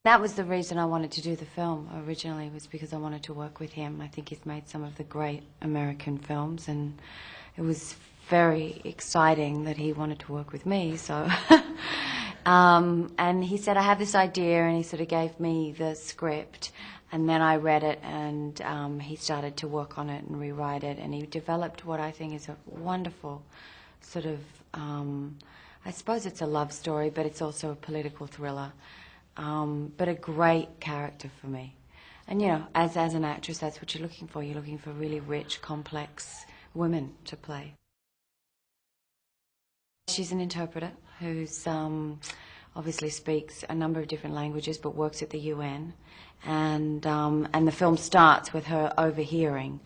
That was the reason I wanted to do the film originally, was because I wanted to work with him. I think he's made some of the great American films, and it was very exciting that he wanted to work with me. So, and he said, I have this idea, and he sort of gave me the script, and then I read it, and he started to work on it and rewrite it, and he developed what I think is a wonderful sort of, I suppose it's a love story, but it's also a political thriller. But a great character for me. And, you know, as an actress, that's what you're looking for. You're looking for really rich, complex women to play. She's an interpreter who's obviously speaks a number of different languages but works at the UN. And the film starts with her overhearing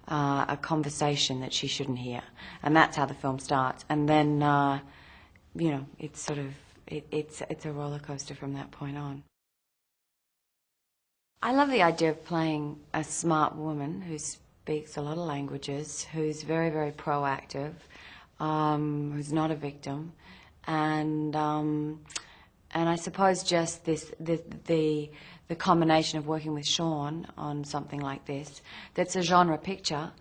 a conversation that she shouldn't hear. And that's how the film starts. And then, you know, it's sort of, it's a roller coaster from that point on. I love the idea of playing a smart woman who speaks a lot of languages, who's very, very proactive, who's not a victim, and I suppose just the combination of working with Sean on something like this, that's a genre picture.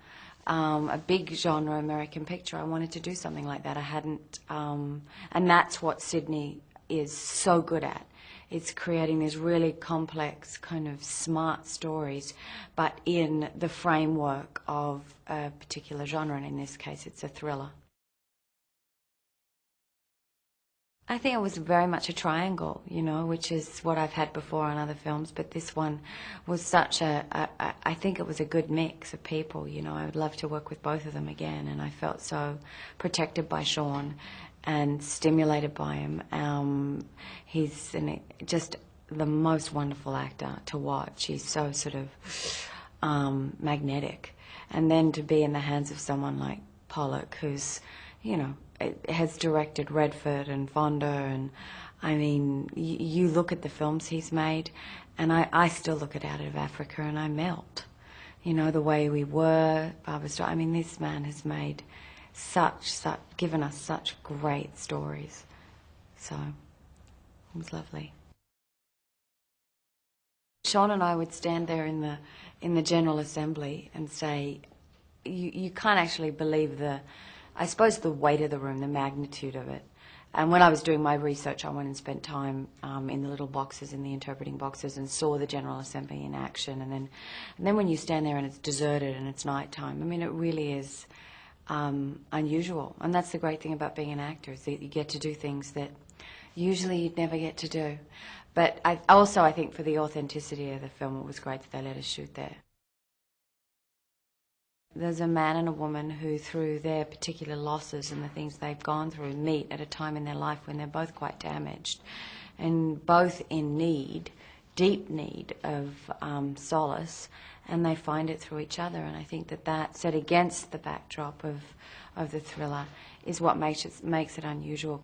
A big genre American picture. I wanted to do something like that. I hadn't, and that's what Sydney is so good at. It's creating these really complex, kind of smart stories, but in the framework of a particular genre, and in this case it's a thriller. I think it was very much a triangle, you know, which is what I've had before on other films, but this one was such I think it was a good mix of people, you know. I would love to work with both of them again, and I felt so protected by Sean and stimulated by him. He's just the most wonderful actor to watch. He's so sort of magnetic. And then to be in the hands of someone like Pollock, who's, you know, has directed Redford and Fonda, and I mean, you look at the films he's made, and I still look at Out of Africa and I melt. You know, the way we were, Barbra Streisand. I mean, this man has made given us such great stories. So, it was lovely. Sean and I would stand there in the General Assembly and say, you can't actually believe I suppose the weight of the room, the magnitude of it. And when I was doing my research, I went and spent time in the little boxes, in the interpreting boxes, and saw the General Assembly in action. And then when you stand there and it's deserted and it's nighttime, I mean, it really is unusual. And that's the great thing about being an actor, is that you get to do things that usually you'd never get to do. But I think for the authenticity of the film, it was great that they let us shoot there. There's a man and a woman who, through their particular losses and the things they've gone through, meet at a time in their life when they're both quite damaged and both in need, deep need of solace, and they find it through each other. And I think that set against the backdrop of the thriller is what makes it unusual.